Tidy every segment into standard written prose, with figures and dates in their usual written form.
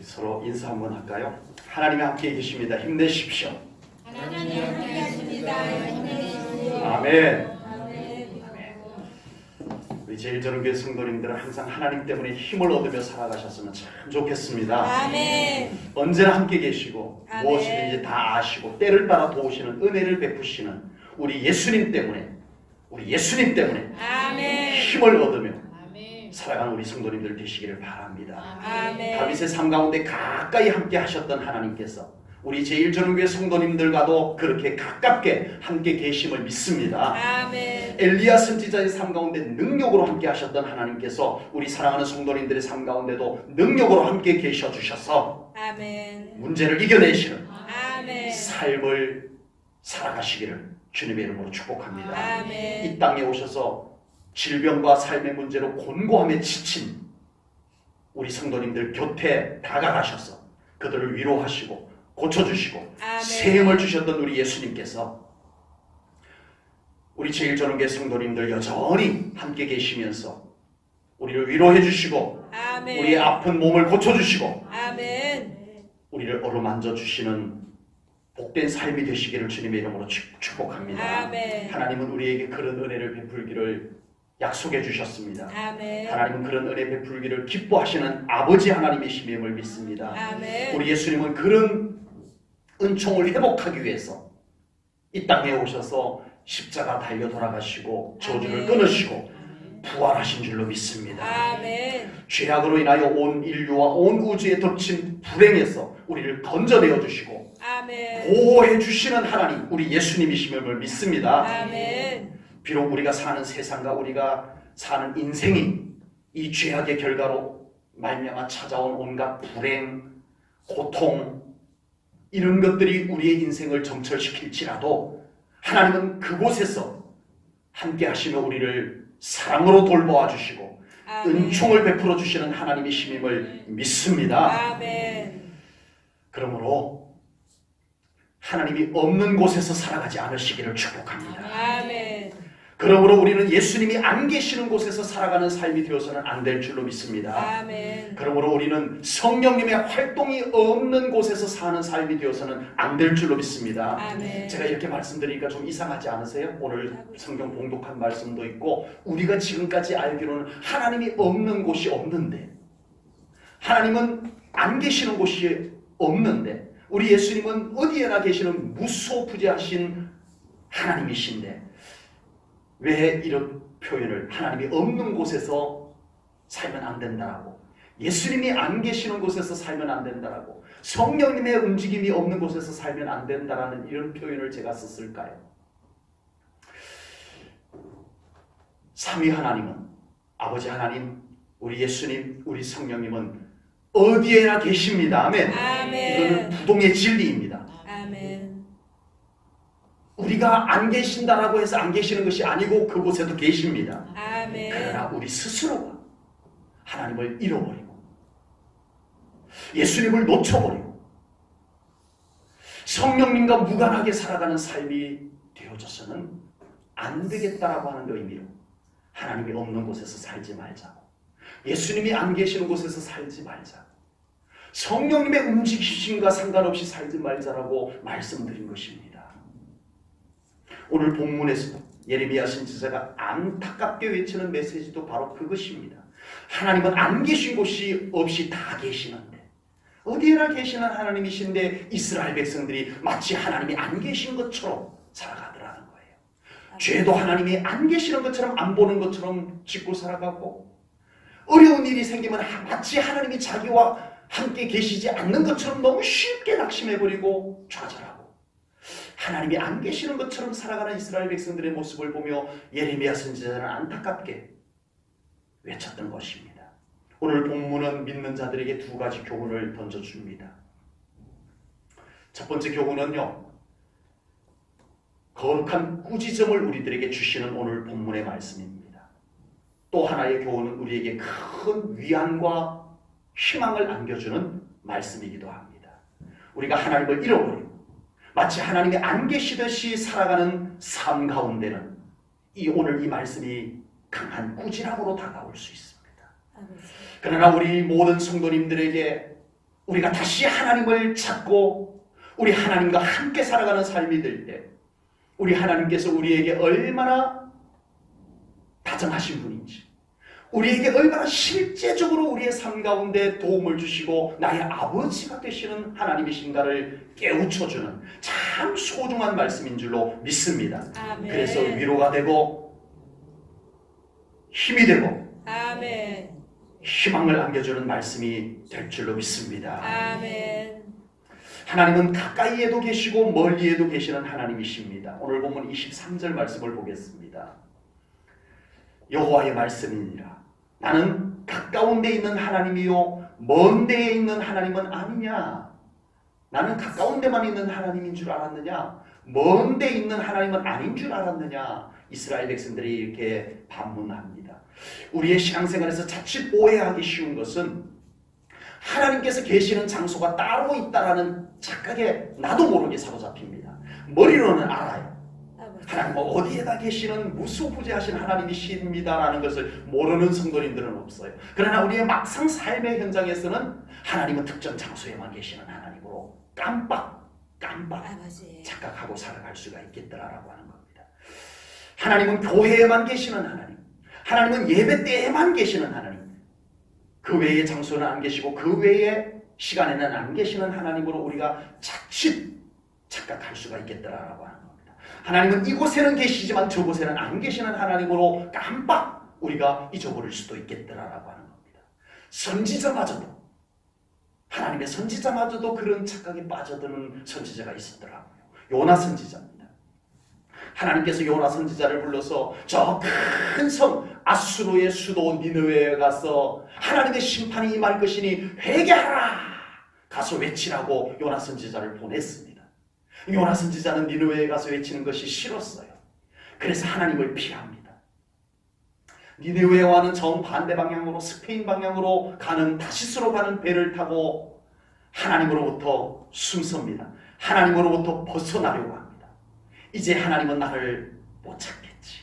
서로 인사 한번 할까요? 하나님이 함께 계십니다. 힘내십시오. 하나님이 함께 하십니다. 힘내십시오. 아멘. 아멘. 우리 제일전교회 성도님들은 항상 하나님 때문에 힘을 얻으며 살아가셨으면 참 좋겠습니다. 아멘. 언제나 함께 계시고 아멘. 무엇이든지 다 아시고 때를 따라 도우시는 은혜를 베푸시는 우리 예수님 때문에 아멘. 힘을 얻으며 아멘. 살아가는 우리 성도님들 되시기를 바랍니다. 아멘. 다윗의 삶 가운데 가까이 함께 하셨던 하나님께서 우리 제1전교회 성도님들과도 그렇게 가깝게 함께 계심을 믿습니다. 아멘. 엘리야 선지자의 삶 가운데 능력으로 함께 하셨던 하나님께서 우리 사랑하는 성도님들의 삶 가운데도 능력으로 함께 계셔 주셔서 아멘. 문제를 이겨내시는 아멘. 삶을 살아가시기를 주님의 이름으로 축복합니다. 아멘. 이 땅에 오셔서 질병과 삶의 문제로 곤고함에 지친 우리 성도님들 곁에 다가가셔서 그들을 위로하시고 고쳐주시고 아멘. 새 힘을 주셨던 우리 예수님께서 우리 제1전교회 성도님들 여전히 함께 계시면서 우리를 위로해 주시고 아멘. 우리의 아픈 몸을 고쳐주시고 아멘. 우리를 어루만져 주시는 복된 삶이 되시기를 주님의 이름으로 축복합니다. 아멘. 하나님은 우리에게 그런 은혜를 베풀기를 약속해 주셨습니다. 아멘. 하나님은 그런 은혜 베풀기를 기뻐하시는 아버지 하나님이심을 믿습니다. 아멘. 우리 예수님은 그런 은총을 회복하기 위해서 이 땅에 오셔서 십자가 달려 돌아가시고 저주를 아멘. 끊으시고 부활하신 줄로 믿습니다. 아멘. 죄악으로 인하여 온 인류와 온 우주에 덮친 불행에서 우리를 건져내어 주시고 아멘. 보호해 주시는 하나님 우리 예수님이심을 믿습니다. 아멘. 비록 우리가 사는 세상과 우리가 사는 인생이 이 죄악의 결과로 말미암아 찾아온 온갖 불행, 고통 이런 것들이 우리의 인생을 정철시킬지라도 하나님은 그곳에서 함께 하시며 우리를 사랑으로 돌보아 주시고 아멘. 은총을 베풀어 주시는 하나님의 힘임을 믿습니다. 아멘. 그러므로 하나님이 없는 곳에서 살아가지 않으시기를 축복합니다. 아멘. 그러므로 우리는 예수님이 안 계시는 곳에서 살아가는 삶이 되어서는 안 될 줄로 믿습니다. 아멘. 그러므로 우리는 성령님의 활동이 없는 곳에서 사는 삶이 되어서는 안 될 줄로 믿습니다. 아멘. 제가 이렇게 말씀드리니까 좀 이상하지 않으세요? 오늘 성경 봉독한 말씀도 있고 우리가 지금까지 알기로는 하나님이 없는 곳이 없는데 하나님은 안 계시는 곳이 없는데 우리 예수님은 어디에나 계시는 무소부재하신 하나님이신데 왜 이런 표현을 하나님이 없는 곳에서 살면 안 된다라고 예수님이 안 계시는 곳에서 살면 안 된다라고 성령님의 움직임이 없는 곳에서 살면 안 된다라는 이런 표현을 제가 썼을까요? 삼위 하나님은 아버지 하나님, 우리 예수님, 우리 성령님은 어디에나 계십니다. 아멘. 아멘. 이거는 부동의 진리입니다. 아멘. 우리가 안 계신다라고 해서 안 계시는 것이 아니고 그곳에도 계십니다. 아멘. 그러나 우리 스스로가 하나님을 잃어버리고 예수님을 놓쳐버리고 성령님과 무관하게 살아가는 삶이 되어져서는 안 되겠다라고 하는 의미로 하나님이 없는 곳에서 살지 말자고 예수님이 안 계시는 곳에서 살지 말자고 성령님의 움직이심과 상관없이 살지 말자라고 말씀드린 것입니다. 오늘 본문에서도 예레미야 선지자가 안타깝게 외치는 메시지도 바로 그것입니다. 하나님은 안 계신 곳이 없이 다 계시는데 어디에나 계시는 하나님이신데 이스라엘 백성들이 마치 하나님이 안 계신 것처럼 살아가더라는 거예요. 죄도 하나님이 안 계시는 것처럼 안 보는 것처럼 짓고 살아가고 어려운 일이 생기면 마치 하나님이 자기와 함께 계시지 않는 것처럼 너무 쉽게 낙심해버리고 좌절하고 하나님이 안 계시는 것처럼 살아가는 이스라엘 백성들의 모습을 보며 예레미야 선지자는 안타깝게 외쳤던 것입니다. 오늘 본문은 믿는 자들에게 두 가지 교훈을 던져줍니다. 첫 번째 교훈은요, 거룩한 꾸지점을 우리들에게 주시는 오늘 본문의 말씀입니다. 또 하나의 교훈은 우리에게 큰 위안과 희망을 안겨주는 말씀이기도 합니다. 우리가 하나님을 잃어버리고 마치 하나님이 안 계시듯이 살아가는 삶 가운데는 오늘 이 말씀이 강한 꾸지람으로 다가올 수 있습니다. 그러나 우리 모든 성도님들에게 우리가 다시 하나님을 찾고 우리 하나님과 함께 살아가는 삶이 될 때 우리 하나님께서 우리에게 얼마나 다정하신 분인지, 우리에게 얼마나 실제적으로 우리의 삶 가운데 도움을 주시고 나의 아버지가 되시는 하나님이신가를 깨우쳐주는 참 소중한 말씀인 줄로 믿습니다. 아멘. 그래서 위로가 되고 힘이 되고 아멘. 희망을 안겨주는 말씀이 될 줄로 믿습니다. 아멘. 하나님은 가까이에도 계시고 멀리에도 계시는 하나님이십니다. 오늘 본문 23절 말씀을 보겠습니다. 여호와의 말씀이니라. 나는 가까운 데 있는 하나님이요 먼 데에 있는 하나님은 아니냐. 나는 가까운 데만 있는 하나님인 줄 알았느냐, 먼 데 있는 하나님은 아닌 줄 알았느냐. 이스라엘 백성들이 이렇게 반문합니다. 우리의 신앙생활에서 자칫 오해하기 쉬운 것은 하나님께서 계시는 장소가 따로 있다라는 착각에 나도 모르게 사로잡힙니다. 머리로는 알아요. 하나님은 어디에다 계시는 무소부재하신 하나님이십니다라는 것을 모르는 성도님들은 없어요. 그러나 우리의 막상 삶의 현장에서는 하나님은 특정 장소에만 계시는 하나님으로 깜빡 착각하고 살아갈 수가 있겠더라라고 하는 겁니다. 하나님은 교회에만 계시는 하나님, 하나님은 예배 때에만 계시는 하나님, 그 외의 장소는 안 계시고 그 외의 시간에는 안 계시는 하나님으로 우리가 자칫 착각할 수가 있겠더라라고 하는 겁니다. 하나님은 이곳에는 계시지만 저곳에는 안 계시는 하나님으로 깜빡 우리가 잊어버릴 수도 있겠더라라고 하는 겁니다. 선지자마저도, 하나님의 선지자마저도 그런 착각에 빠져드는 선지자가 있었더라고요. 요나 선지자입니다. 하나님께서 요나 선지자를 불러서 저 큰 성 아수르의 수도 니느웨에 가서 하나님의 심판이 임할 것이니 회개하라 가서 외치라고 요나 선지자를 보냈습니다. 요나 선지자는 니느웨에 가서 외치는 것이 싫었어요. 그래서 하나님을 피합니다. 니느웨와는 정반대 방향으로 스페인 방향으로 가는 다시스로 가는 배를 타고 하나님으로부터 숨섭니다. 하나님으로부터 벗어나려고 합니다. 이제 하나님은 나를 못 찾겠지.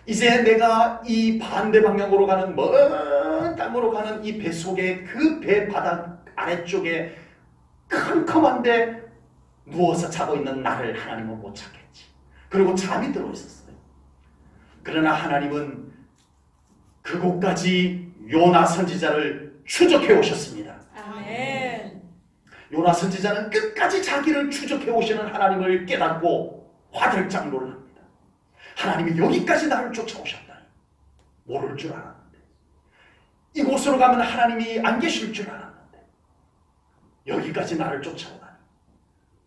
이제 내가 이 반대 방향으로 가는 먼 땅으로 가는 이 배 속에 그 배 바닥 아래쪽에 컴컴한데 누워서 자고 있는 나를 하나님은 못 찾겠지. 그리고 잠이 들어 있었어요. 그러나 하나님은 그곳까지 요나 선지자를 추적해 오셨습니다. 아멘. 요나 선지자는 끝까지 자기를 추적해 오시는 하나님을 깨닫고 화들짝 놀랍니다. 하나님이 여기까지 나를 쫓아오셨다니 모를 줄 알았는데, 이곳으로 가면 하나님이 안 계실 줄 알았는데 여기까지 나를 쫓아오다니.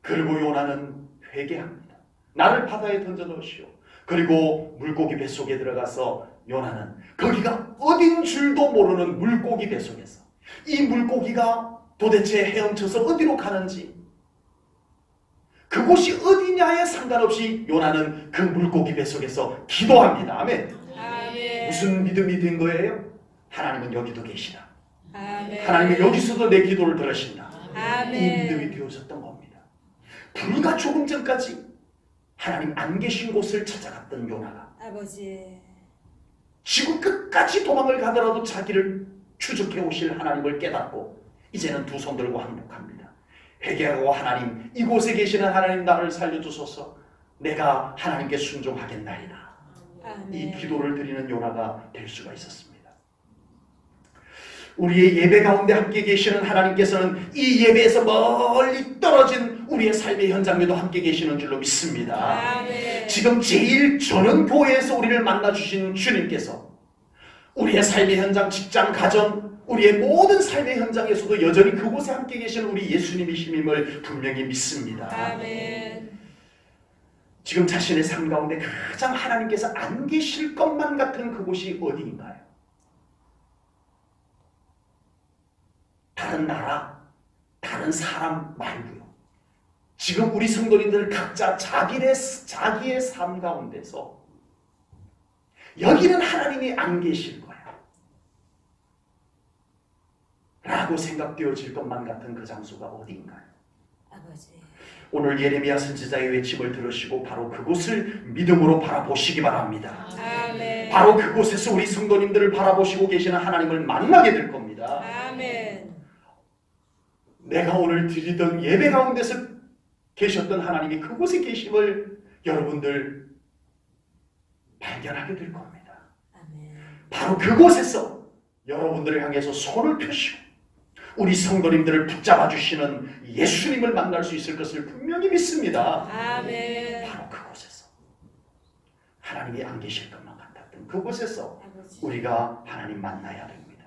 그리고 요나는 회개합니다. 나를 바다에 던져 넣으시오. 그리고 물고기 뱃속에 들어가서 요나는 거기가 어딘 줄도 모르는 물고기 뱃속에서 이 물고기가 도대체 헤엄쳐서 어디로 가는지, 그곳이 어디냐에 상관없이 요나는 그 물고기 뱃속에서 기도합니다. 아멘. 아멘. 무슨 믿음이 된 거예요? 하나님은 여기도 계시다. 아멘. 하나님은 여기서도 내 기도를 들으신다. 아멘. 이 믿음이 되어졌던 겁니다. 불과 조금 전까지 하나님 안 계신 곳을 찾아갔던 요나가 아버지. 지구 끝까지 도망을 가더라도 자기를 추적해 오실 하나님을 깨닫고 이제는 두 손 들고 항복합니다. 회개하고 하나님, 이곳에 계시는 하나님 나를 살려주소서. 내가 하나님께 순종하겠나이다. 아멘. 이 기도를 드리는 요나가 될 수가 있었습니다. 우리의 예배 가운데 함께 계시는 하나님께서는 이 예배에서 멀리 떨어진 우리의 삶의 현장에도 함께 계시는 줄로 믿습니다. 아멘. 지금 제일 저는 교회에서 우리를 만나주신 주님께서 우리의 삶의 현장, 직장, 가정, 우리의 모든 삶의 현장에서도 여전히 그곳에 함께 계신 우리 예수님이심을 분명히 믿습니다. 아멘. 지금 자신의 삶 가운데 가장 하나님께서 안 계실 것만 같은 그곳이 어디인가요? 다른 나라, 다른 사람 말고요. 지금 우리 성도님들 각자 자기의 삶 가운데서 여기는 하나님이 안 계실 거야 라고 생각되어질 것만 같은 그 장소가 어디인가요? 아버지. 오늘 예레미야 선지자의 외침을 들으시고 바로 그곳을 믿음으로 바라보시기 바랍니다. 아멘. 바로 그곳에서 우리 성도님들을 바라보시고 계시는 하나님을 만나게 될 겁니다. 아멘. 내가 오늘 드리던 예배 가운데서 계셨던 하나님이 그곳에 계심을 여러분들 발견하게 될 겁니다. 아멘. 바로 그곳에서 여러분들을 향해서 손을 펴시고 우리 성도님들을 붙잡아 주시는 예수님을 만날 수 있을 것을 분명히 믿습니다. 아멘. 바로 그곳에서 하나님이 안 계실 것만 같았던 그곳에서 아버지. 우리가 하나님 만나야 됩니다.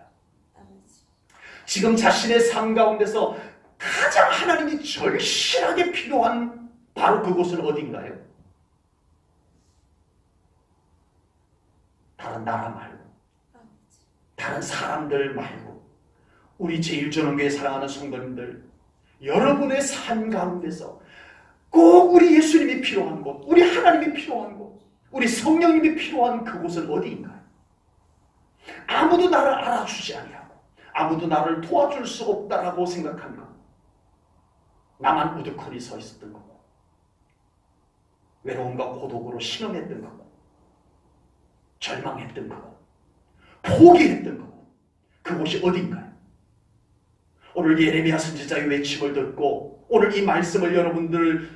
아버지. 지금 자신의 삶 가운데서 가장 하나님이 절실하게 필요한 바로 그곳은 어딘가요? 다른 나라 말고 아버지. 다른 사람들 말고 우리 제1전원교회 사랑하는 성도님들, 여러분의 삶 가운데서 꼭 우리 예수님이 필요한 곳, 우리 하나님이 필요한 곳, 우리 성령님이 필요한 그곳은 어디인가요? 아무도 나를 알아주지 아니하고 아무도 나를 도와줄 수 없다라고 생각한 것, 나만 우두커니 서 있었던 거고, 외로움과 고독으로 신음했던 거고, 절망했던 거고, 포기했던 거고, 그곳이 어딘가요? 오늘 예레미야 선지자의 외침을 듣고 오늘 이 말씀을 여러분들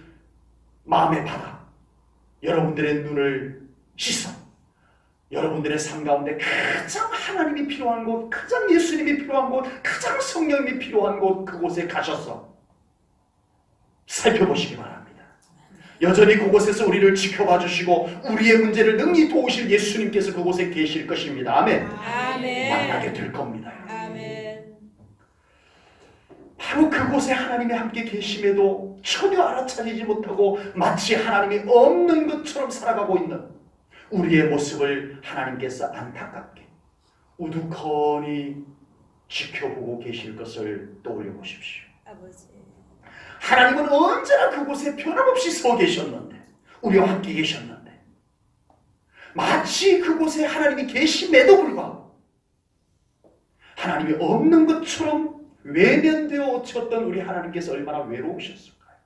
마음에 받아 여러분들의 눈을 씻어 여러분들의 삶 가운데 가장 하나님이 필요한 곳, 가장 예수님이 필요한 곳, 가장 성령님이 필요한 곳, 그곳에 가셔서 살펴보시기 바랍니다. 여전히 그곳에서 우리를 지켜봐 주시고 우리의 문제를 능히 도우실 예수님께서 그곳에 계실 것입니다. 아멘. 아멘. 만나게 될 겁니다. 아멘. 바로 그곳에 하나님이 함께 계심에도 전혀 알아차리지 못하고 마치 하나님이 없는 것처럼 살아가고 있는 우리의 모습을 하나님께서 안타깝게 우두커니 지켜보고 계실 것을 떠올려 보십시오. 아버지. 하나님은 언제나 그곳에 변함없이 서 계셨는데, 우리와 함께 계셨는데, 마치 그곳에 하나님이 계심에도 불구하고 하나님이 없는 것처럼 외면되어 오셨던 우리 하나님께서 얼마나 외로우셨을까요?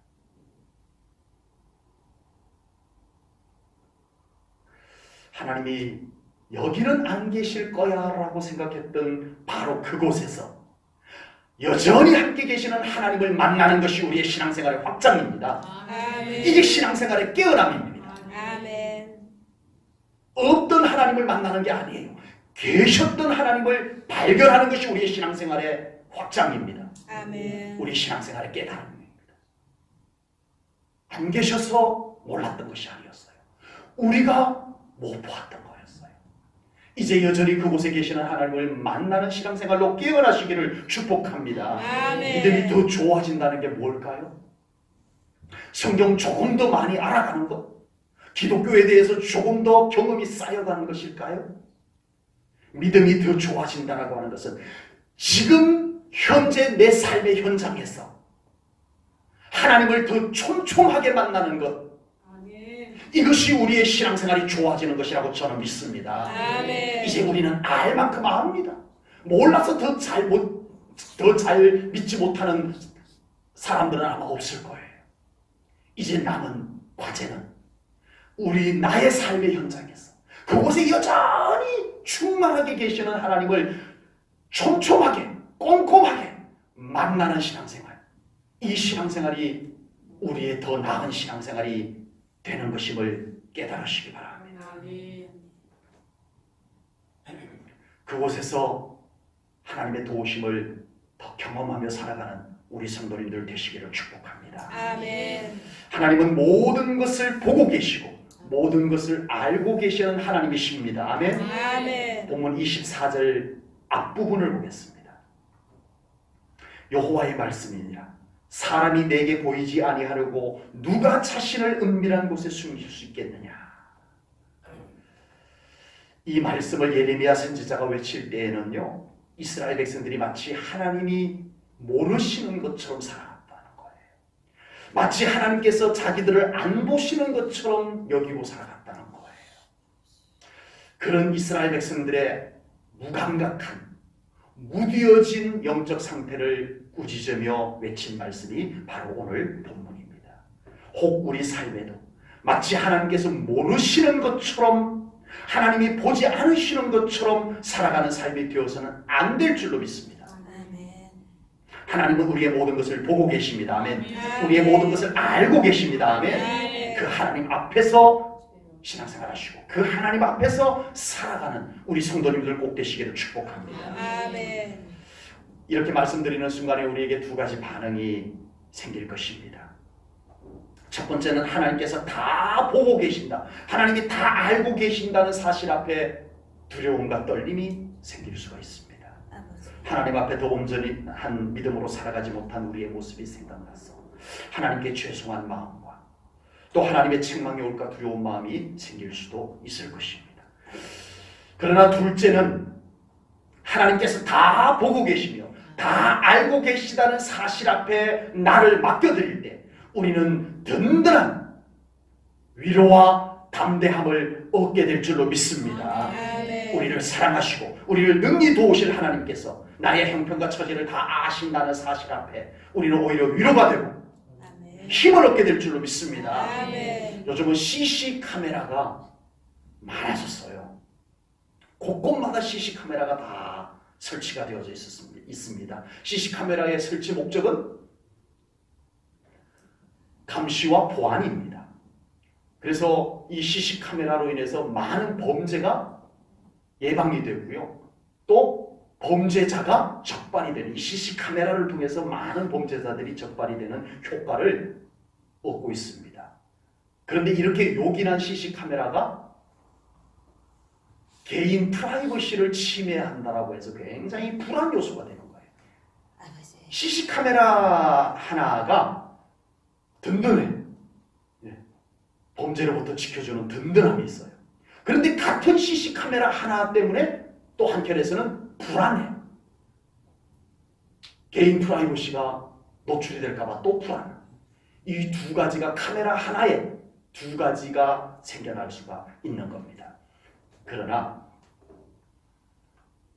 하나님이 여기는 안 계실 거야 라고 생각했던 바로 그곳에서 여전히 함께 계시는 하나님을 만나는 것이 우리의 신앙생활의 확장입니다. 아멘. 이게 신앙생활의 깨어남입니다. 아멘. 없던 하나님을 만나는 게 아니에요. 계셨던 하나님을 발견하는 것이 우리의 신앙생활의 확장입니다. 아멘. 우리 신앙생활의 깨달음입니다. 안 계셔서 몰랐던 것이 아니었어요. 우리가 못 보았던 거였어요. 이제 여전히 그곳에 계시는 하나님을 만나는 신앙생활로 깨어나시기를 축복합니다. 아멘. 믿음이 더 좋아진다는 게 뭘까요? 성경 조금 더 많이 알아가는 것? 기독교에 대해서 조금 더 경험이 쌓여가는 것일까요? 믿음이 더 좋아진다고 하는 것은 지금 현재 내 삶의 현장에서 하나님을 더 촘촘하게 만나는 것, 이것이 우리의 신앙생활이 좋아지는 것이라고 저는 믿습니다. 아멘. 이제 우리는 알 만큼 압니다. 몰라서 더 잘 믿지 못하는 사람들은 아마 없을 거예요. 이제 남은 과제는 우리 나의 삶의 현장에서 그곳에 여전히 충만하게 계시는 하나님을 촘촘하게 꼼꼼하게 만나는 신앙생활, 이 신앙생활이 우리의 더 나은 신앙생활이 되는 것임을 깨달으시기 바랍니다. 그곳에서 하나님의 도우심을 더 경험하며 살아가는 우리 성도님들 되시기를 축복합니다. 아멘. 하나님은 모든 것을 보고 계시고 모든 것을 알고 계시는 하나님이십니다. 아멘. 아멘. 본문 24절 앞부분을 보겠습니다. 여호와의 말씀이니라. 사람이 내게 보이지 아니하려고 누가 자신을 은밀한 곳에 숨길 수 있겠느냐. 이 말씀을 예레미야 선지자가 외칠 때에는요, 이스라엘 백성들이 마치 하나님이 모르시는 것처럼 살아갔다는 거예요. 마치 하나님께서 자기들을 안 보시는 것처럼 여기고 살아갔다는 거예요. 그런 이스라엘 백성들의 무감각한, 무뎌진 영적 상태를 꾸짖으며 외친 말씀이 바로 오늘 본문입니다. 혹 우리 삶에도 마치 하나님께서 모르시는 것처럼, 하나님이 보지 않으시는 것처럼 살아가는 삶이 되어서는 안 될 줄로 믿습니다. 아멘. 하나님은 우리의 모든 것을 보고 계십니다. 아멘. 아멘. 우리의 모든 것을 알고 계십니다. 아멘. 아멘. 그 하나님 앞에서 신앙생활 하시고 그 하나님 앞에서 살아가는 우리 성도님들 꼭 되시기를 축복합니다. 아멘. 이렇게 말씀드리는 순간에 우리에게 두 가지 반응이 생길 것입니다. 첫 번째는 하나님께서 다 보고 계신다. 하나님이 다 알고 계신다는 사실 앞에 두려움과 떨림이 생길 수가 있습니다. 하나님 앞에 더 온전히 한 믿음으로 살아가지 못한 우리의 모습이 생각나서 하나님께 죄송한 마음과 또 하나님의 책망이 올까 두려운 마음이 생길 수도 있을 것입니다. 그러나 둘째는 하나님께서 다 보고 계시며 다 알고 계시다는 사실 앞에 나를 맡겨드릴 때 우리는 든든한 위로와 담대함을 얻게 될 줄로 믿습니다. 아멘. 우리를 사랑하시고 우리를 능히 도우실 하나님께서 나의 형편과 처지를 다 아신다는 사실 앞에 우리는 오히려 위로가 되고 아멘. 힘을 얻게 될 줄로 믿습니다. 아멘. 요즘은 CC 카메라가 많아졌어요. 곳곳마다 CC 카메라가 다 설치가 되어져 있습니다. CC 카메라의 설치 목적은 감시와 보안입니다. 그래서 이 CC 카메라로 인해서 많은 범죄가 예방이 되고요. 또 범죄자가 적발이 되는 이 CC 카메라를 통해서 많은 범죄자들이 적발이 되는 효과를 얻고 있습니다. 그런데 이렇게 요긴한 CC 카메라가 개인 프라이버시를 침해한다라고 해서 굉장히 불안 요소가 되는 거예요. CC 카메라 하나가 든든해. 범죄로부터 지켜주는 든든함이 있어요. 그런데 같은 CC 카메라 하나 때문에 또 한편에서는 불안해. 개인 프라이버시가 노출이 될까봐 또 불안. 이 두 가지가 카메라 하나에 두 가지가 생겨날 수가 있는 겁니다. 그러나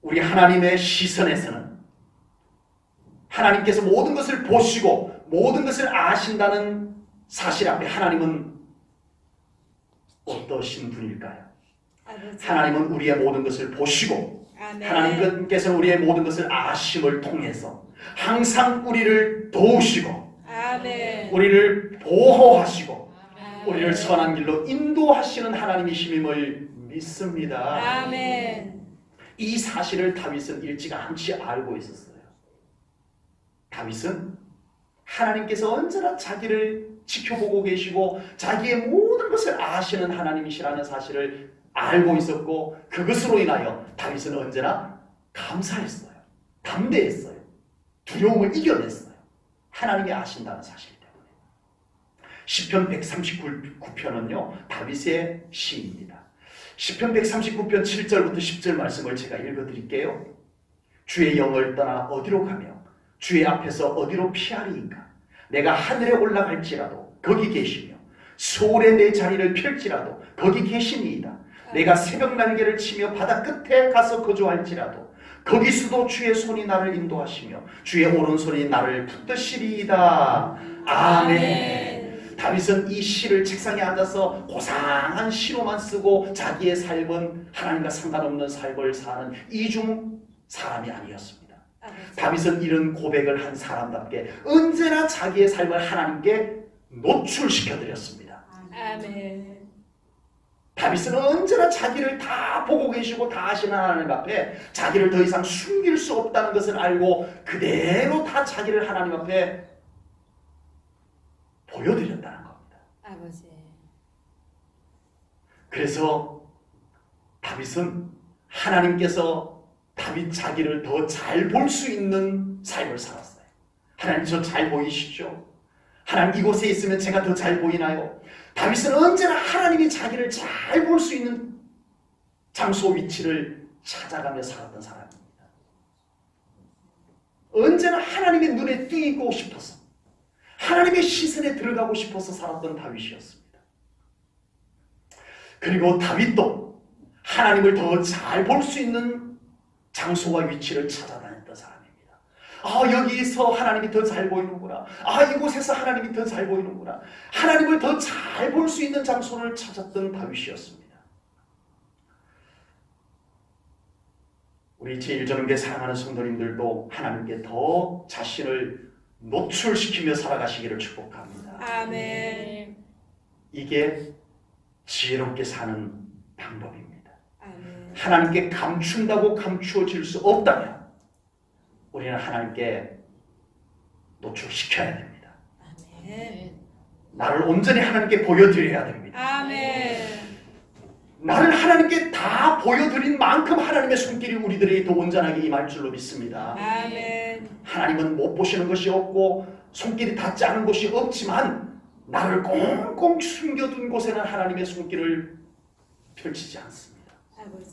우리 하나님의 시선에서는 하나님께서 모든 것을 보시고 모든 것을 아신다는 사실 앞에 하나님은 어떠신 분일까요? 아버지. 하나님은 우리의 모든 것을 보시고 아멘. 하나님께서는 우리의 모든 것을 아심을 통해서 항상 우리를 도우시고 아멘. 우리를 보호하시고 아멘. 우리를 선한 길로 인도하시는 하나님이심을 믿습니다. 아멘. 이 사실을 다윗은 일찌감치 알고 있었어요. 다윗은 하나님께서 언제나 자기를 지켜보고 계시고 자기의 모든 것을 아시는 하나님이시라는 사실을 알고 있었고 그것으로 인하여 다윗은 언제나 감사했어요. 담대했어요. 두려움을 이겨냈어요. 하나님이 아신다는 사실 때문에. 시편 139편은요 다윗의 시입니다. 시편 139편 7절부터 10절 말씀을 제가 읽어드릴게요. 주의 영을 떠나 어디로 가며 주의 앞에서 어디로 피하리인가. 내가 하늘에 올라갈지라도 거기 계시며 소울에 내 자리를 펼지라도 거기 계시니이다. 내가 새벽 날개를 치며 바다 끝에 가서 거주할지라도 거기서도 주의 손이 나를 인도하시며 주의 오른손이 나를 붙드시리이다. 아멘. 다윗은 이 시를 책상에 앉아서 고상한 시로만 쓰고 자기의 삶은 하나님과 상관없는 삶을 사는 이중 사람이 아니었습니다. 다윗은 이런 고백을 한 사람답게 언제나 자기의 삶을 하나님께 노출시켜드렸습니다. 아멘. 다윗은 언제나 자기를 다 보고 계시고 다 아시는 하나님 앞에 자기를 더 이상 숨길 수 없다는 것을 알고 그대로 다 자기를 하나님 앞에 보여드렸다는 겁니다. 아버지. 그래서 다윗은 하나님께서 다윗 자기를 더 잘 볼 수 있는 삶을 살았어요. 하나님 저 잘 보이시죠? 하나님 이곳에 있으면 제가 더 잘 보이나요? 다윗은 언제나 하나님이 자기를 잘 볼 수 있는 장소 위치를 찾아가며 살았던 사람입니다. 언제나 하나님의 눈에 띄고 싶어서 하나님의 시선에 들어가고 싶어서 살았던 다윗이었습니다. 그리고 다윗도 하나님을 더 잘 볼 수 있는 장소와 위치를 찾아다녔던 사람입니다. 아, 여기서 하나님이 더 잘 보이는구나. 아, 이곳에서 하나님이 더 잘 보이는구나. 하나님을 더 잘 볼 수 있는 장소를 찾았던 다윗이었습니다. 우리 제1전음교회 사랑하는 성도님들도 하나님께 더 자신을 노출시키며 살아가시기를 축복합니다. 아멘. 이게 지혜롭게 사는 방법입니다. 아멘. 하나님께 감춘다고 감추어질 수 없다면 우리는 하나님께 노출시켜야 됩니다. 아멘. 나를 온전히 하나님께 보여드려야 됩니다. 아멘. 나를 하나님께 다 보여드린 만큼 하나님의 손길이 우리들에게 더 온전하게 임할 줄로 믿습니다. 아멘. 하나님은 못 보시는 것이 없고 손길이 닿지 않은 곳이 없지만 나를 꽁꽁 숨겨둔 곳에는 하나님의 손길을 펼치지 않습니다. 아버지.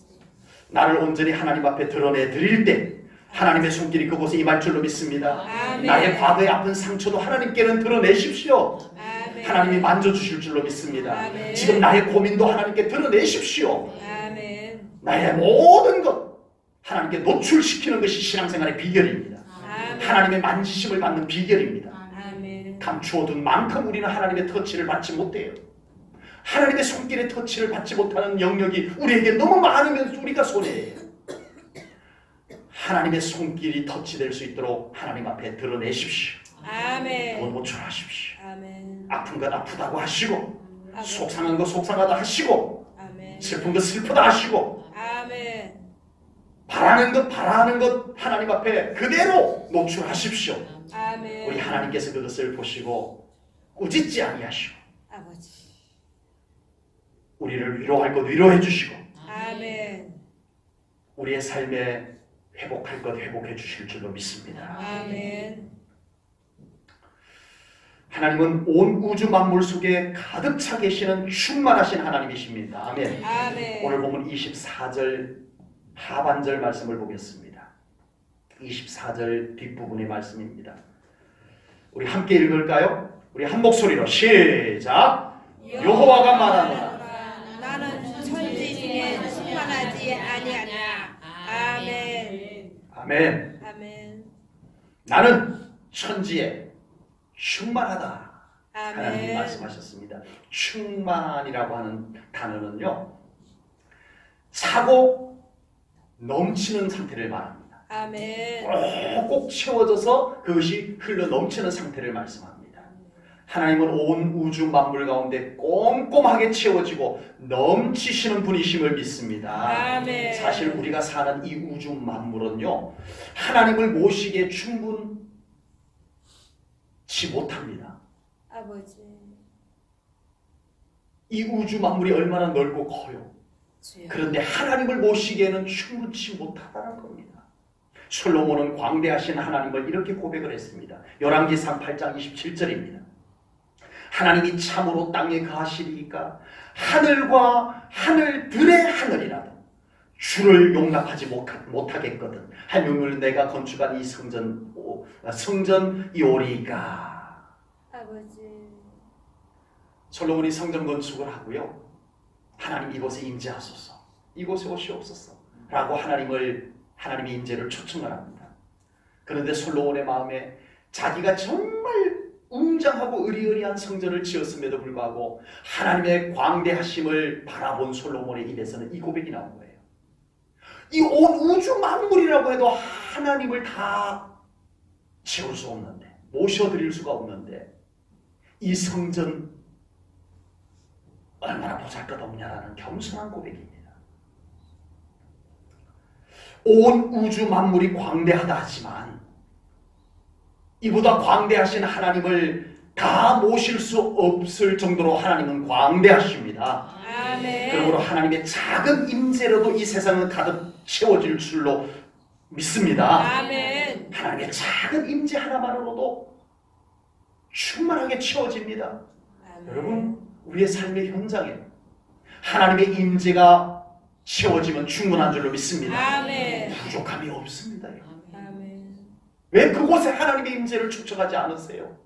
나를 온전히 하나님 앞에 드러내 드릴 때 하나님의 손길이 그곳에 임할 줄로 믿습니다. 아멘. 나의 과거의 아픈 상처도 하나님께는 드러내십시오. 아멘. 하나님이 만져주실 줄로 믿습니다. 아멘. 지금 나의 고민도 하나님께 드러내십시오. 아멘. 나의 모든 것 하나님께 노출시키는 것이 신앙생활의 비결입니다. 아멘. 하나님의 만지심을 받는 비결입니다. 아멘. 감추어둔 만큼 우리는 하나님의 터치를 받지 못해요. 하나님의 손길의 터치를 받지 못하는 영역이 우리에게 너무 많으면 우리가 손해예요. 하나님의 손길이 터치될 수 있도록 하나님 앞에 드러내십시오. 아멘. 더 노출하십시오. 아멘. 아픈 것 아프다고 하시고 아멘. 속상한 것 속상하다 하시고 아멘. 슬픈 것 슬프다 하시고 아멘. 바라는 것 바라는 것 하나님 앞에 그대로 노출하십시오. 아멘. 우리 하나님께서 그것을 보시고 꾸짖지 아니하시고 아버지. 우리를 위로할 것 위로해 주시고 아멘. 우리의 삶에 회복할 것 회복해 주실 줄로 믿습니다. 아멘. 하나님은 온 우주 만물 속에 가득 차 계시는 충만하신 하나님이십니다. 아멘. 아멘. 오늘 보면 24절 하반절 말씀을 보겠습니다. 24절 뒷부분의 말씀입니다. 우리 함께 읽을까요? 우리 한 목소리로 시작. 여호와가 말하노라. 나는 천지 중에 충만하지 아니하냐. 아멘. 아멘. 아멘. 나는 천지에 충만하다. 하나님 아멘. 말씀하셨습니다. 충만이라고 하는 단어는요, 차고 넘치는 상태를 말합니다. 아멘. 꼭 채워져서 그것이 흘러 넘치는 상태를 말씀합니다. 하나님은 온 우주 만물 가운데 꼼꼼하게 채워지고 넘치시는 분이심을 믿습니다. 아멘. 사실 우리가 사는 이 우주 만물은요, 하나님을 모시기에 충분치 못합니다. 아버지. 이 우주 만물이 얼마나 넓고 커요. 주여. 그런데 하나님을 모시기에는 충분치 못하다는 겁니다. 솔로몬은 광대하신 하나님을 이렇게 고백을 했습니다. 열왕기상 8장 27절입니다. 하나님이 참으로 땅에 거하시리이까 하늘과 하늘들의 하늘이라도 주를 용납하지 못하겠거든. 하물며 내가 건축한 이 성전이오리이까. 아버지. 솔로몬이 성전 건축을 하고요, 하나님 이곳에 임재하소서, 이곳에 오시옵소서 라고 하나님의 임재를 초청을 합니다. 그런데 솔로몬의 마음에 자기가 정말 웅장하고 의리의리한 성전을 지었음에도 불구하고 하나님의 광대하심을 바라본 솔로몬의 입에서는 이 고백이 나온 거예요. 이 온 우주 만물이라고 해도 하나님을 다 채울 수 없는데, 모셔드릴 수가 없는데 이 성전 얼마나 보잘것없냐라는 겸손한 고백입니다. 온 우주 만물이 광대하다 하지만 이보다 광대하신 하나님을 다 모실 수 없을 정도로 하나님은 광대하십니다. 아멘. 그러므로 하나님의 작은 임재로도 이 세상은 가득 채워질 줄로 믿습니다. 아멘. 하나님의 작은 임재 하나만으로도 충만하게 채워집니다. 아멘. 여러분, 우리의 삶의 현장에 하나님의 임재가 채워지면 충분한 줄로 믿습니다. 아멘. 부족함이 없습니다. 아멘. 왜 그곳에 하나님의 임재를 초청하지 않으세요?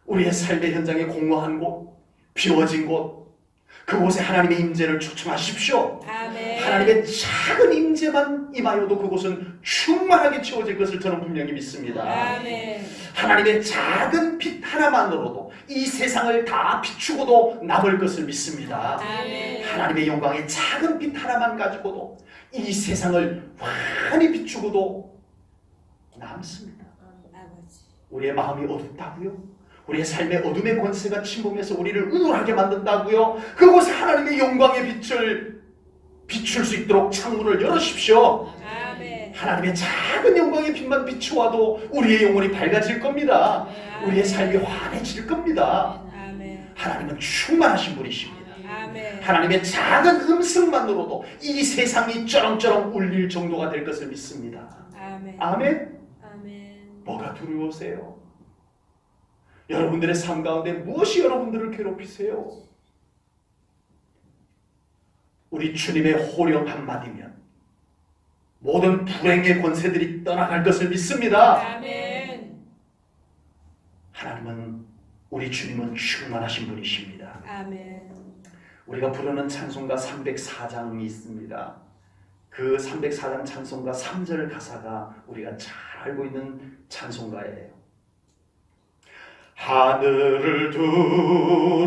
우리의 삶의 현장에 공허한 곳, 비워진 곳, 그곳에 하나님의 임재를 초청하십시오. 아멘. 하나님의 작은 임재만 임하여도 그곳은 충만하게 채워질 것을 저는 분명히 믿습니다. 아멘. 하나님의 작은 빛 하나만으로도 이 세상을 다 비추고도 남을 것을 믿습니다. 아멘. 하나님의 영광의 작은 빛 하나만 가지고도 이 세상을 환히 비추고도 남습니다. 아버지. 우리의 마음이 어둡다고요? 우리의 삶의 어둠의 권세가 침범해서 우리를 우울하게 만든다고요? 그곳에 하나님의 영광의 빛을 비출 수 있도록 창문을 열어주십시오. 아멘. 하나님의 작은 영광의 빛만 비추어도 우리의 영혼이 밝아질 겁니다. 우리의 삶이 환해질 겁니다. 아멘. 하나님은 충만하신 분이십니다. 아멘. 하나님의 작은 음성만으로도 이 세상이 쩌렁쩌렁 울릴 정도가 될 것을 믿습니다. 아멘. 아멘. 아멘. 뭐가 두려우세요? 여러분들의 삶 가운데 무엇이 여러분들을 괴롭히세요? 우리 주님의 호령 한마디면 모든 불행의 권세들이 떠나갈 것을 믿습니다. 아멘. 하나님은, 우리 주님은 충만하신 분이십니다. 아멘. 우리가 부르는 찬송가 304장이 있습니다. 그 304장 찬송가 3절 가사가 우리가 잘 알고 있는 찬송가예요. 하늘을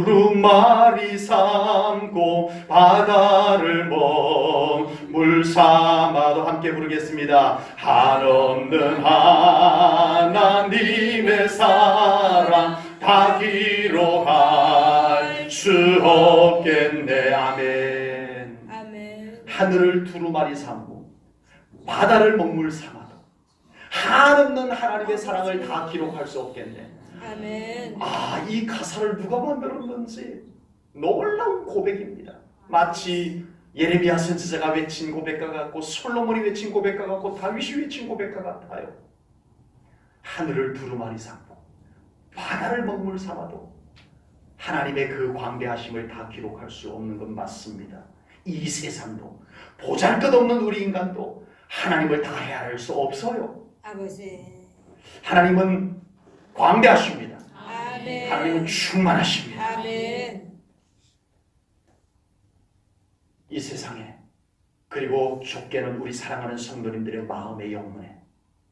두루마리 삼고 바다를 먹물 삼아도 함께 부르겠습니다. 한없는 하나님의 사랑 다 기록할 수 없겠네. 아멘. 아멘. 하늘을 두루마리 삼고 바다를 먹물 삼아도 한없는 하나님의 사랑을 다 기록할 수 없겠네. 아멘. 아, 이 가사를 누가 만들었는지 놀라운 고백입니다. 마치 예레미야 선지자가 외친 고백과 같고 솔로몬이 외친 고백과 같고 다윗이 외친 고백과 같아요. 하늘을 두루마리 삼고 바다를 먹물 삼아도 하나님의 그 광대하심을 다 기록할 수 없는 건 맞습니다. 이 세상도 보잘것없는 우리 인간도 하나님을 다 헤아릴 수 없어요. 아버지. 하나님은 광대하십니다. 아멘. 하나님은 충만하십니다. 아멘. 이 세상에, 그리고 좁게는 우리 사랑하는 성도님들의 마음의 영혼에,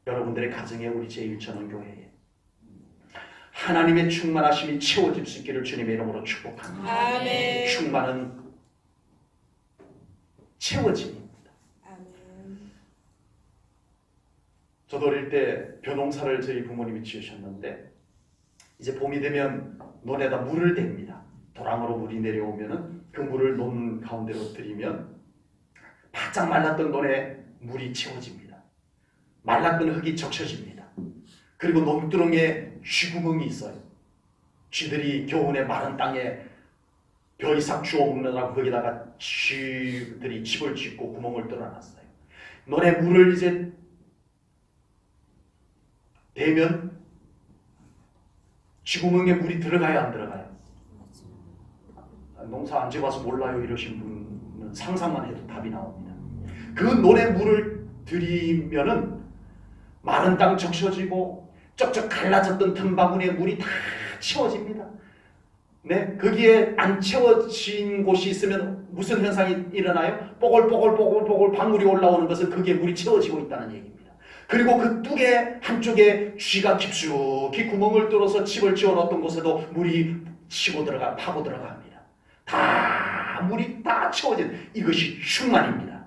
여러분들의 가정에, 우리 제1전원교회에 하나님의 충만하심이 채워질 수 있기를 주님의 이름으로 축복합니다. 아멘. 충만은 채워짐입니다. 아멘. 저도 어릴 때 벼농사를 저희 부모님이 지으셨는데 이제 봄이 되면 논에다 물을 댑니다. 도랑으로 물이 내려오면은 그 물을 논 가운데로 들이면 바짝 말랐던 논에 물이 채워집니다. 말랐던 흙이 적셔집니다. 그리고 논두렁에 쥐구멍이 있어요. 쥐들이 겨우내 마른 땅에 벼 이삭 주워 먹느라고 거기다가 쥐들이 집을 짓고 구멍을 뚫어놨어요. 논에 물을 이제 대면 쥐구멍에 물이 들어가야 안 들어가요? 농사 안 지어봐서 몰라요 이러신 분은 상상만 해도 답이 나옵니다. 그 논에 물을 들이면은 마른 땅 적셔지고 쩍쩍 갈라졌던 틈바구니에 물이 다 채워집니다. 네, 거기에 안 채워진 곳이 있으면 무슨 현상이 일어나요? 뽀글뽀글 방울이 올라오는 것은 거기에 물이 채워지고 있다는 얘기입니다. 그리고 그 뚝의 한쪽에 쥐가 깊숙이 구멍을 뚫어서 집을 지어놓았던 곳에도 물이 파고 들어갑니다. 다 물이 다 채워진, 이것이 충만입니다.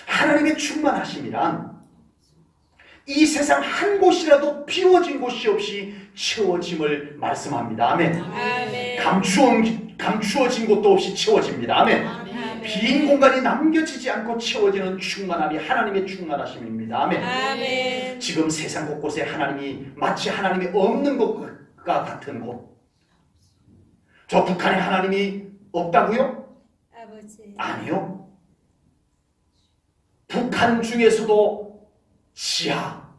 하나님의 충만하심이란 이 세상 한 곳이라도 비워진 곳이 없이 채워짐을 말씀합니다. 아멘. 아멘. 감추어진 곳도 없이 채워집니다. 아멘. 아멘. 빈 공간이 남겨지지 않고 채워지는 충만함이 하나님의 충만하심입니다. 아멘. 아멘. 지금 세상 곳곳에 마치 하나님이 없는 것과 같은 곳. 저 북한에 하나님이 없다고요? 아버지. 아니요. 북한 중에서도 지하,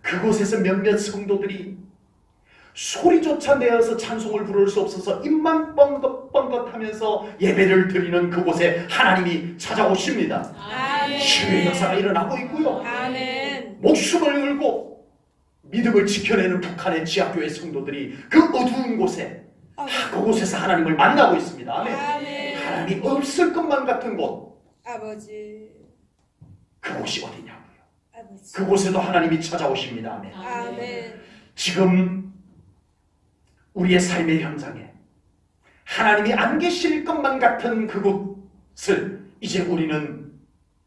그곳에서 몇몇 성도들이 소리조차 내어서 찬송을 부를 수 없어서 입만 뻥긋뻥긋하면서 예배를 드리는 그곳에 하나님이 찾아오십니다. 아멘. 치유의 역사가 일어나고 있고요. 아멘. 목숨을 걸고 믿음을 지켜내는 북한의 지하교회 성도들이 그 어두운 곳에, 그곳에서 하나님을 만나고 있습니다. 아멘. 아멘. 하나님이 없을 것만 같은 곳, 아버지. 그곳이 어디냐고요. 아버지. 그곳에도 하나님이 찾아오십니다. 아멘. 아멘. 지금 우리의 삶의 현장에 하나님이 안 계실 것만 같은 그곳, 것을 이제 우리는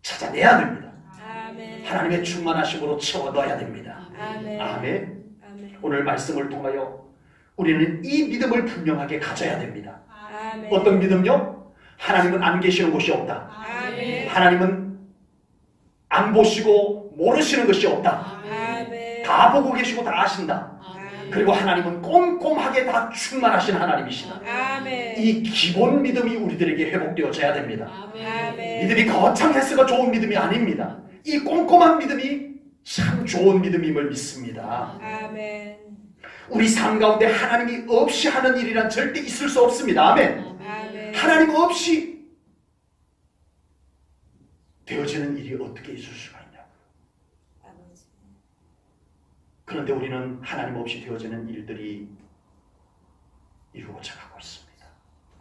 찾아내야 됩니다. 아멘. 하나님의 충만하심으로 채워 넣어야 됩니다. 아멘. 아멘. 아멘. 오늘 말씀을 통하여 우리는 이 믿음을 분명하게 가져야 됩니다. 아멘. 어떤 믿음요? 하나님은 안 계시는 곳이 없다. 아멘. 하나님은 안 보시고 모르시는 것이 없다. 아멘. 다 보고 계시고 다 아신다. 아멘. 그리고 하나님은 꼼꼼하게 다 충만하신 하나님이시다. 아멘. 이 기본 믿음이 우리들에게 회복되어져야 됩니다. 아멘. 믿음이 거창해서가 좋은 믿음이 아닙니다. 이 꼼꼼한 믿음이 참 좋은 믿음임을 믿습니다. 아멘. 우리 삶 가운데 하나님이 없이 하는 일이란 절대 있을 수 없습니다. 아멘. 아멘. 하나님 없이 되어지는 일이 어떻게 있을 수가 있냐고. 아버지. 그런데 우리는 하나님 없이 되어지는 일들이 이루어져 가고 있습니다.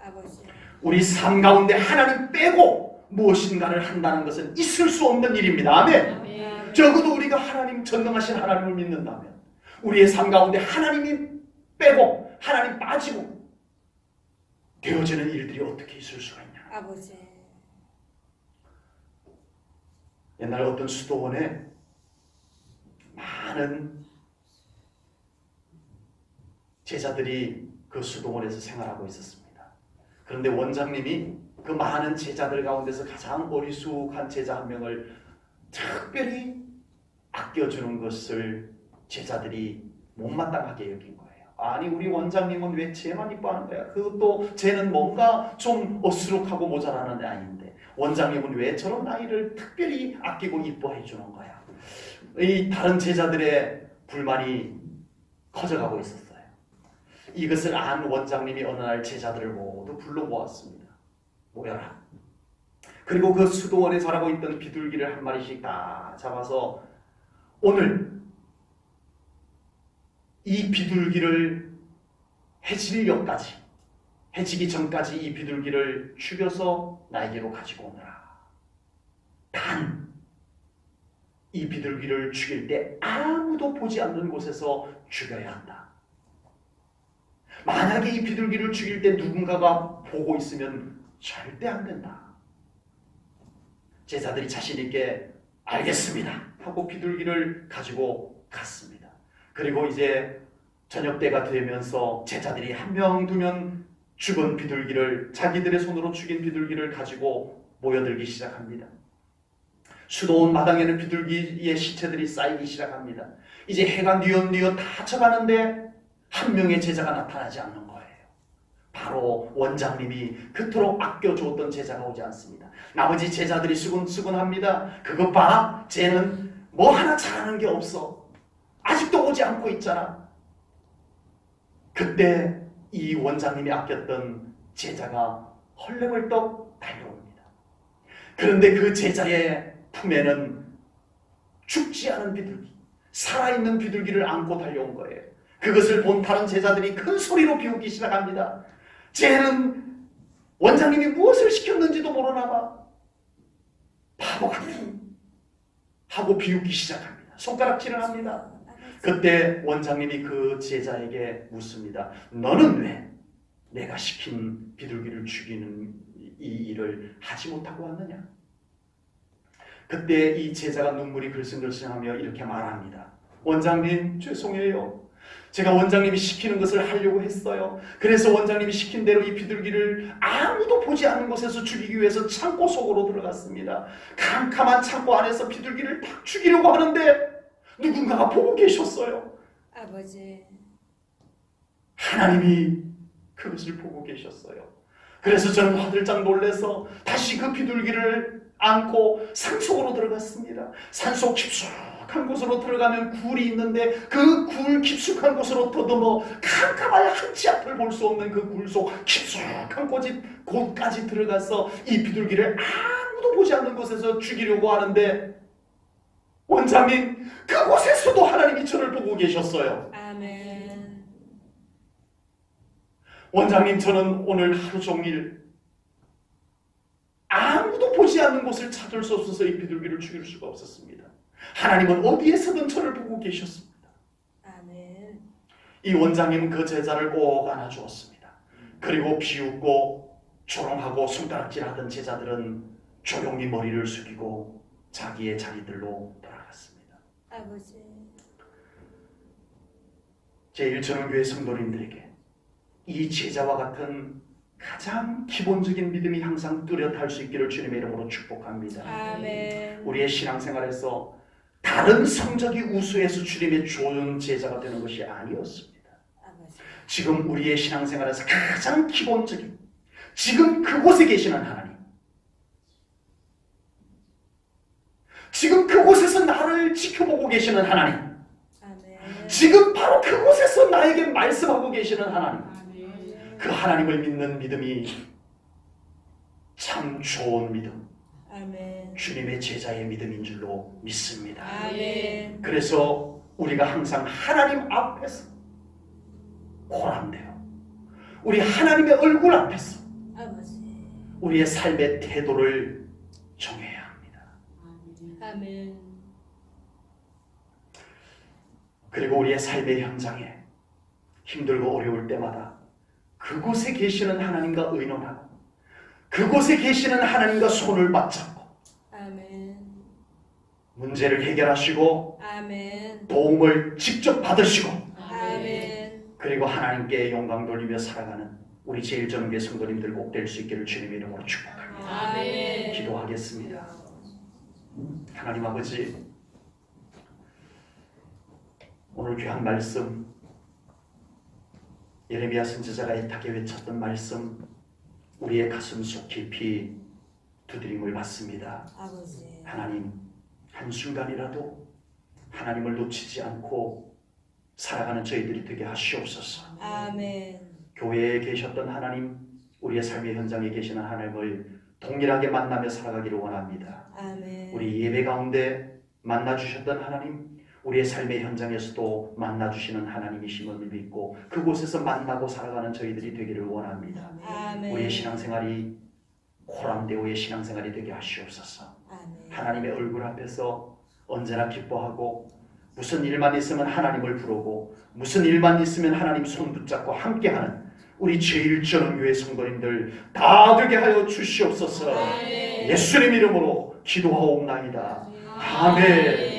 아버지. 우리 삶 가운데 하나님 빼고 무엇인가를 한다는 것은 있을 수 없는 일입니다. 아멘. 아멘. 적어도 우리가 하나님 전능하신 하나님을 믿는다면 우리의 삶 가운데 하나님이 빼고 하나님 빠지고 되어지는 일들이 어떻게 있을 수가 있냐. 아버지. 옛날 어떤 수도원에 많은 제자들이 그 수도원에서 생활하고 있었습니다. 그런데 원장님이 그 많은 제자들 가운데서 가장 어리숙한 제자 한 명을 특별히 아껴주는 것을 제자들이 못마땅하게 여긴 거예요. 아니 우리 원장님은 왜 쟤만 이뻐하는 거야? 그것도 쟤는 뭔가 좀 어수룩하고 모자라는 아이인데 원장님은 왜 저런 아이를 특별히 아끼고 이뻐해 주는 거야? 이 다른 제자들의 불만이 커져가고 있었어요. 이것을 안 원장님이 어느 날 제자들을 모두 불러 모았습니다. 모여라. 그리고 그 수도원에 자라고 있던 비둘기를 한 마리씩 다 잡아서 오늘 이 비둘기를 해지기 전까지 이 비둘기를 죽여서 나에게로 가지고 오너라. 단 이 비둘기를 죽일 때 아무도 보지 않는 곳에서 죽여야 한다. 만약에 이 비둘기를 죽일 때 누군가가 보고 있으면 절대 안 된다. 제자들이 자신 있게 알겠습니다 하고 비둘기를 가지고 갔습니다. 그리고 이제 저녁 때가 되면서 제자들이 한 명, 두 명 죽은 비둘기를 자기들의 손으로 죽인 비둘기를 가지고 모여들기 시작합니다. 수도원 마당에는 비둘기의 시체들이 쌓이기 시작합니다. 이제 해가 뉘엿뉘엿 다 쳐가는데 한 명의 제자가 나타나지 않는 거예요. 바로 원장님이 그토록 아껴주었던 제자가 오지 않습니다. 나머지 제자들이 수군수군합니다. 그것 봐, 쟤는 뭐 하나 잘하는 게 없어. 아직도 오지 않고 있잖아. 그때 이 원장님이 아꼈던 제자가 헐레벌떡 달려옵니다. 그런데 그 제자의 품에는 죽지 않은 비둘기, 살아있는 비둘기를 안고 달려온 거예요. 그것을 본 다른 제자들이 큰 소리로 비웃기 시작합니다. 쟤는 원장님이 무엇을 시켰는지도 모르나 봐. 바보 같은 하고 비웃기 시작합니다. 손가락질을 합니다. 그때 원장님이 그 제자에게 묻습니다. 너는 왜 내가 시킨 비둘기를 죽이는 이 일을 하지 못하고 왔느냐? 그때 이 제자가 눈물이 글썽글썽하며 이렇게 말합니다. 원장님, 죄송해요. 제가 원장님이 시키는 것을 하려고 했어요. 그래서 원장님이 시킨 대로 이 비둘기를 아무도 보지 않는 곳에서 죽이기 위해서 창고 속으로 들어갔습니다. 캄캄한 창고 안에서 비둘기를 딱 죽이려고 하는데 누군가가 보고 계셨어요. 아버지. 하나님이 그것을 보고 계셨어요. 그래서 저는 화들짝 놀라서 다시 그 비둘기를 안고 산속으로 들어갔습니다. 산속 깊숙한 곳으로 들어가면 굴이 있는데 그 굴 깊숙한 곳으로 더듬어 캄캄하여 한치 앞을 볼 수 없는 그 굴 속 깊숙한 곳까지 들어가서 이 비둘기를 아무도 보지 않는 곳에서 죽이려고 하는데 원장님, 그곳에서도 하나님이 저를 보고 계셨어요. 아멘. 원장님, 저는 오늘 하루 종일 아무도 보지 않는 곳을 찾을 수 없어서 이 비둘기를 죽일 수가 없었습니다. 하나님은 어디에서든 저를 보고 계셨습니다. 아멘. 이 원장님은 그 제자를 꼭 안아주었습니다. 그리고 비웃고 조롱하고 손가락질하던 제자들은 조용히 머리를 숙이고 자기의 자리들로 돌아갔습니다. 아버지. 제1전원교회 성도님들에게 이 제자와 같은 가장 기본적인 믿음이 항상 뚜렷할 수 있기를 주님의 이름으로 축복합니다. 아멘. 우리의 신앙생활에서 다른 성적이 우수해서 주님의 좋은 제자가 되는 것이 아니었습니다. 아버지. 지금 우리의 신앙생활에서 가장 기본적인, 지금 그곳에 계시는 하나님, 지금 그곳에서 나를 지켜보고 계시는 하나님, 아멘. 지금 바로 그곳에서 나에게 말씀하고 계시는 하나님, 그 하나님을 믿는 믿음이 참 좋은 믿음, 아멘. 주님의 제자의 믿음인 줄로 믿습니다. 아멘. 그래서 우리가 항상 하나님 앞에서 고란되어 우리 하나님의 얼굴 앞에서 아버지. 우리의 삶의 태도를 정해야 합니다. 아멘. 그리고 우리의 삶의 현장에 힘들고 어려울 때마다 그곳에 계시는 하나님과 의논하고 그곳에 계시는 하나님과 손을 맞잡고 아멘. 문제를 해결하시고 아멘. 도움을 직접 받으시고 아멘. 그리고 하나님께 영광 돌리며 살아가는 우리 제1전교회 성도님들 꼭 될 수 있기를 주님의 이름으로 축복합니다. 아멘. 기도하겠습니다. 하나님 아버지, 오늘 귀한 말씀, 예레미야 선지자가 애타게 외쳤던 말씀, 우리의 가슴 속 깊이 두드림을 받습니다. 아버지. 하나님, 한순간이라도 하나님을 놓치지 않고 살아가는 저희들이 되게 하시옵소서. 아멘. 교회에 계셨던 하나님, 우리의 삶의 현장에 계시는 하나님을 동일하게 만나며 살아가기를 원합니다. 아멘. 우리 예배 가운데 만나주셨던 하나님, 우리의 삶의 현장에서도 만나주시는 하나님이심을 믿고 그곳에서 만나고 살아가는 저희들이 되기를 원합니다. 아멘. 우리의 신앙생활이 고람대오의 신앙생활이 되게 하시옵소서. 아멘. 하나님의 얼굴 앞에서 언제나 기뻐하고 무슨 일만 있으면 하나님을 부르고 무슨 일만 있으면 하나님 손 붙잡고 함께하는 우리 제1전원교회 성도님들 다 되게 하여 주시옵소서. 아멘. 예수님 이름으로 기도하옵나이다. 아멘.